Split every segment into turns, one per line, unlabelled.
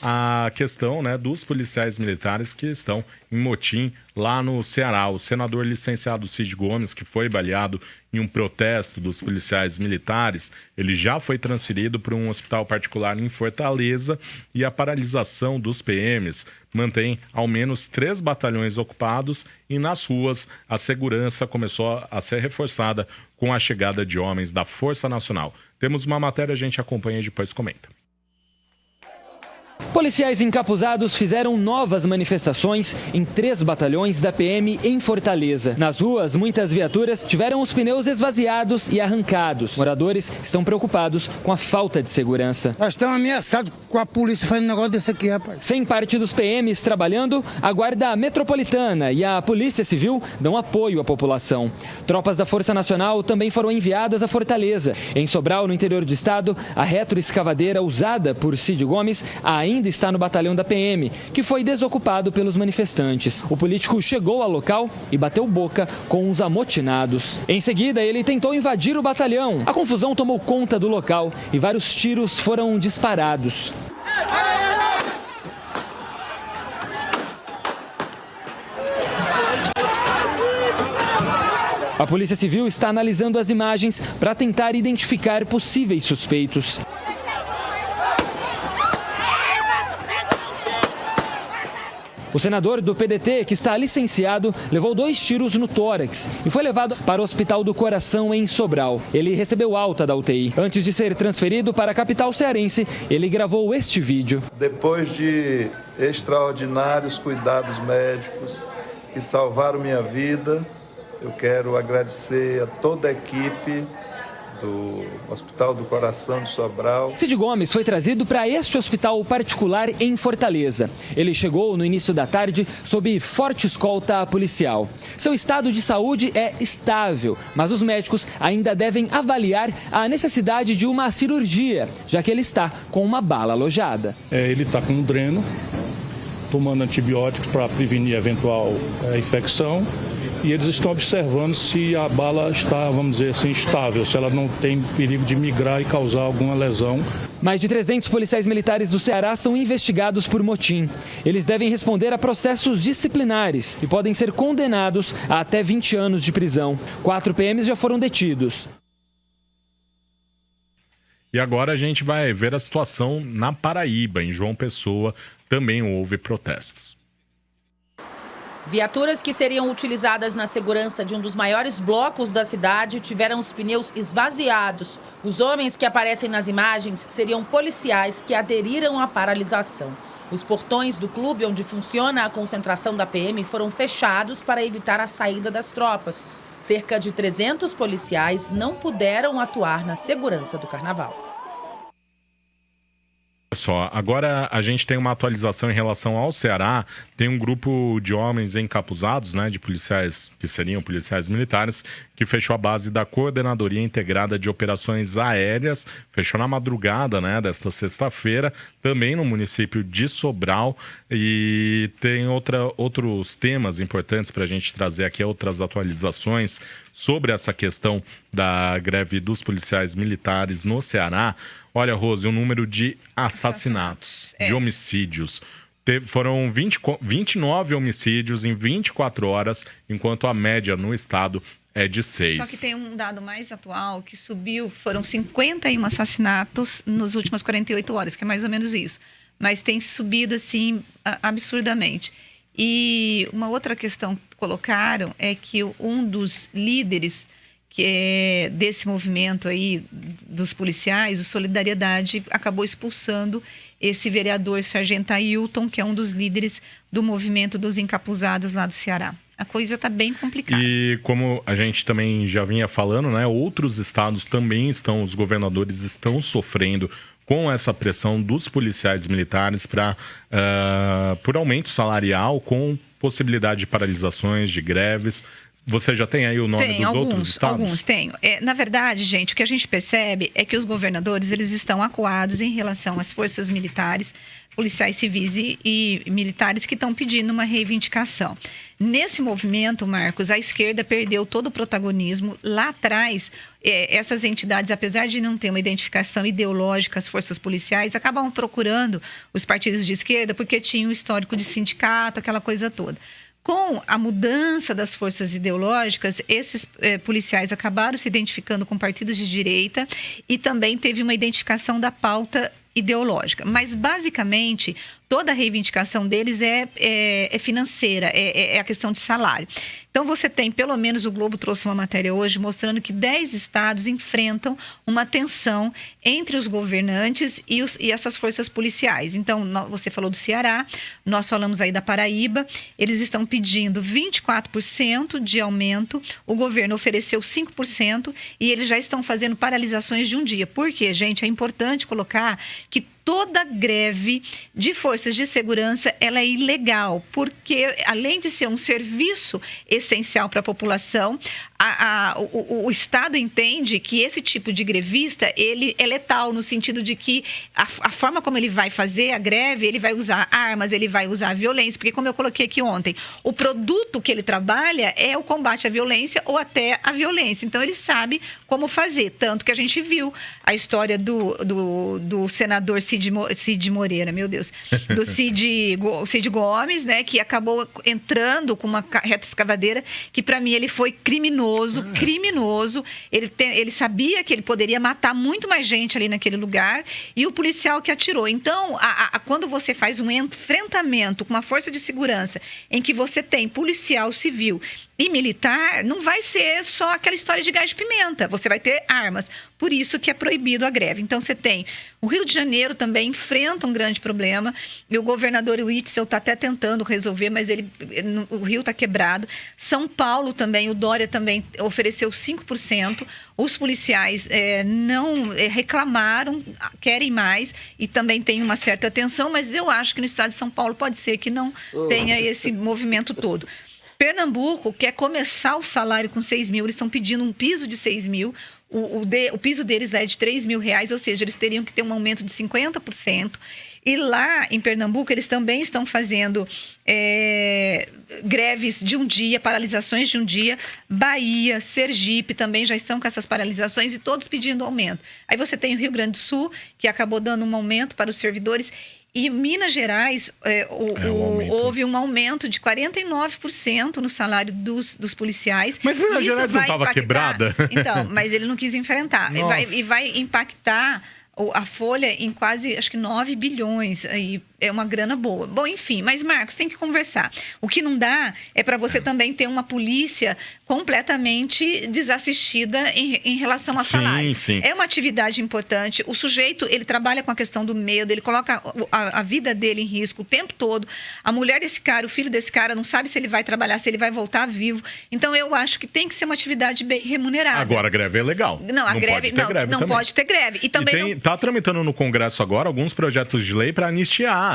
a questão, né, dos policiais militares que estão em motim lá no Ceará. O senador licenciado Cid Gomes, que foi baleado em um protesto dos policiais militares, ele já foi transferido para um hospital particular em Fortaleza, e a paralisação dos PMs mantém ao menos 3 batalhões ocupados, e nas ruas a segurança começou a ser reforçada com a chegada de homens da Força Nacional. Temos uma matéria, a gente acompanha e depois comenta.
Policiais encapuzados fizeram novas manifestações em 3 batalhões da PM em Fortaleza. Nas ruas, muitas viaturas tiveram os pneus esvaziados e arrancados. Moradores estão preocupados com a falta de segurança.
Nós estamos ameaçados com a polícia fazendo um negócio desse aqui, rapaz.
Sem parte dos PMs trabalhando, a Guarda Metropolitana e a Polícia Civil dão apoio à população. Tropas da Força Nacional também foram enviadas a Fortaleza. Em Sobral, no interior do estado, a retroescavadeira usada por Cid Gomes ainda está no batalhão da PM, que foi desocupado pelos manifestantes. O político chegou ao local e bateu boca com os amotinados. Em seguida, ele tentou invadir o batalhão. A confusão tomou conta do local e vários tiros foram disparados. A Polícia Civil está analisando as imagens para tentar identificar possíveis suspeitos. O senador do PDT, que está licenciado, levou 2 tiros no tórax e foi levado para o Hospital do Coração em Sobral. Ele recebeu alta da UTI. Antes de ser transferido para a capital cearense, ele gravou este vídeo.
Depois de extraordinários cuidados médicos que salvaram minha vida, eu quero agradecer a toda a equipe do Hospital do Coração de Sobral.
Cid Gomes foi trazido para este hospital particular em Fortaleza. Ele chegou no início da tarde sob forte escolta policial. Seu estado de saúde é estável, mas os médicos ainda devem avaliar a necessidade de uma cirurgia, já que ele está com uma bala alojada.
Ele está com um dreno, tomando antibióticos para prevenir eventual infecção. E eles estão observando se a bala está, vamos dizer assim, estável, se ela não tem perigo de migrar e causar alguma lesão.
Mais de 300 policiais militares do Ceará são investigados por motim. Eles devem responder a processos disciplinares e podem ser condenados a até 20 anos de prisão. 4 PMs já foram detidos.
E agora a gente vai ver a situação na Paraíba. Em João Pessoa também houve protestos.
Viaturas que seriam utilizadas na segurança de um dos maiores blocos da cidade tiveram os pneus esvaziados. Os homens que aparecem nas imagens seriam policiais que aderiram à paralisação. Os portões do clube onde funciona a concentração da PM foram fechados para evitar a saída das tropas. Cerca de 300 policiais não puderam atuar na segurança do carnaval.
Só, agora a gente tem uma atualização em relação ao Ceará. Tem um grupo de homens encapuzados, né, de policiais que seriam policiais militares, que fechou a base da Coordenadoria Integrada de Operações Aéreas, fechou na madrugada, né, desta sexta-feira, também no município de Sobral. E tem outros temas importantes para a gente trazer aqui, outras atualizações sobre essa questão da greve dos policiais militares no Ceará. Olha, Rose, o número de assassinatos, de homicídios. Foram 29 homicídios em 24 horas, enquanto a média no estado é de 6.
Só que tem um dado mais atual que subiu, foram 51 assassinatos nas últimas 48 horas, que é mais ou menos isso. Mas tem subido, assim, absurdamente. E uma outra questão que colocaram é que um dos líderes desse movimento aí dos policiais, o Solidariedade, acabou expulsando esse vereador Sargento Ailton, que é um dos líderes do movimento dos encapuzados lá do Ceará. A coisa está bem complicada.
E como a gente também já vinha falando, né, outros estados também os governadores estão sofrendo com essa pressão dos policiais militares por aumento salarial, com possibilidade de paralisações, de greves. Você já tem aí o nome dos outros estados?
Alguns tenho. Na verdade, gente, o que a gente percebe é que os governadores eles estão acuados em relação às forças militares, policiais civis e militares que estão pedindo uma reivindicação. Nesse movimento, Marcos, a esquerda perdeu todo o protagonismo. Lá atrás, essas entidades, apesar de não ter uma identificação ideológica às forças policiais, acabavam procurando os partidos de esquerda porque tinham um histórico de sindicato, aquela coisa toda. Com a mudança das forças ideológicas, esses policiais acabaram se identificando com partidos de direita e também teve uma identificação da pauta ideológica. Mas, basicamente, toda a reivindicação deles é financeira, é a questão de salário. Então, você tem, pelo menos o Globo trouxe uma matéria hoje mostrando que 10 estados enfrentam uma tensão entre os governantes e essas forças policiais. Então, você falou do Ceará, nós falamos aí da Paraíba, eles estão pedindo 24% de aumento, o governo ofereceu 5% e eles já estão fazendo paralisações de um dia. Por quê, gente? É importante colocar que toda greve de forças de segurança ela é ilegal, porque além de ser um serviço essencial para a população, o Estado entende que esse tipo de grevista ele é letal, no sentido de que a forma como ele vai fazer a greve, ele vai usar armas, ele vai usar violência, porque como eu coloquei aqui ontem, o produto que ele trabalha é o combate à violência ou até a violência, então ele sabe como fazer, tanto que a gente viu a história do senador Cid Moreira, meu Deus, do Cid Gomes, né, que acabou entrando com uma reta escavadeira, que para mim ele foi criminoso, ele sabia que ele poderia matar muito mais gente ali naquele lugar, e o policial que atirou. Então, quando você faz um enfrentamento com uma força de segurança, em que você tem policial civil e militar, não vai ser só aquela história de gás de pimenta, você vai ter armas. Por isso que é proibido a greve. Então, você tem o Rio de Janeiro também enfrenta um grande problema, e o governador Witzel está até tentando resolver, mas o Rio está quebrado. São Paulo também, o Dória também ofereceu 5%. Os policiais não reclamaram, querem mais, e também tem uma certa tensão, mas eu acho que no estado de São Paulo pode ser que não tenha esse movimento todo. Pernambuco quer começar o salário com 6 mil, eles estão pedindo um piso de 6 mil, o piso deles é de 3 mil reais, ou seja, eles teriam que ter um aumento de 50%. E lá em Pernambuco, eles também estão fazendo greves de um dia, paralisações de um dia. Bahia, Sergipe também já estão com essas paralisações e todos pedindo aumento. Aí você tem o Rio Grande do Sul, que acabou dando um aumento para os servidores. E Minas Gerais, houve um aumento de 49% no salário dos policiais.
Mas Minas Gerais não estava quebrada?
Então, mas ele não quis enfrentar. E vai impactar a folha em quase, acho que 9 bilhões. Aí é uma grana boa. Bom, enfim, mas Marcos, tem que conversar. O que não dá é para você também ter uma polícia completamente desassistida em relação a salário.
Sim.
É uma atividade importante. O sujeito, ele trabalha com a questão do medo, ele coloca a vida dele em risco o tempo todo. A mulher desse cara, o filho desse cara, não sabe se ele vai trabalhar, se ele vai voltar vivo. Então, eu acho que tem que ser uma atividade bem remunerada.
Agora, a greve é legal.
Não, a greve não pode ter greve. E também
está tramitando no Congresso agora alguns projetos de lei para anistiar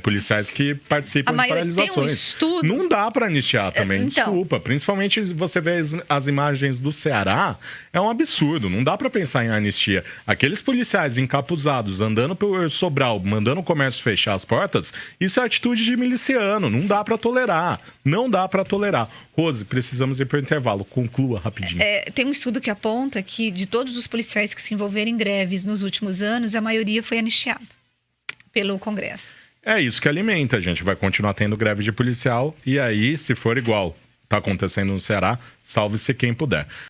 policiais que participam de paralisações.
Tem um estudo.
Não dá para anistiar também,
então,
desculpa. Principalmente você vê as imagens do Ceará, é um absurdo. Não dá para pensar em anistia. Aqueles policiais encapuzados, andando por Sobral, mandando o comércio fechar as portas, isso é atitude de miliciano. Não dá para tolerar. Não dá para tolerar. Rose, precisamos ir para o intervalo. Conclua rapidinho.
Tem um estudo que aponta que de todos os policiais que se envolveram em greves nos últimos anos, a maioria foi anistiado pelo Congresso.
É isso que alimenta, a gente vai continuar tendo greve de policial e aí, se for igual está acontecendo no Ceará, salve-se quem puder.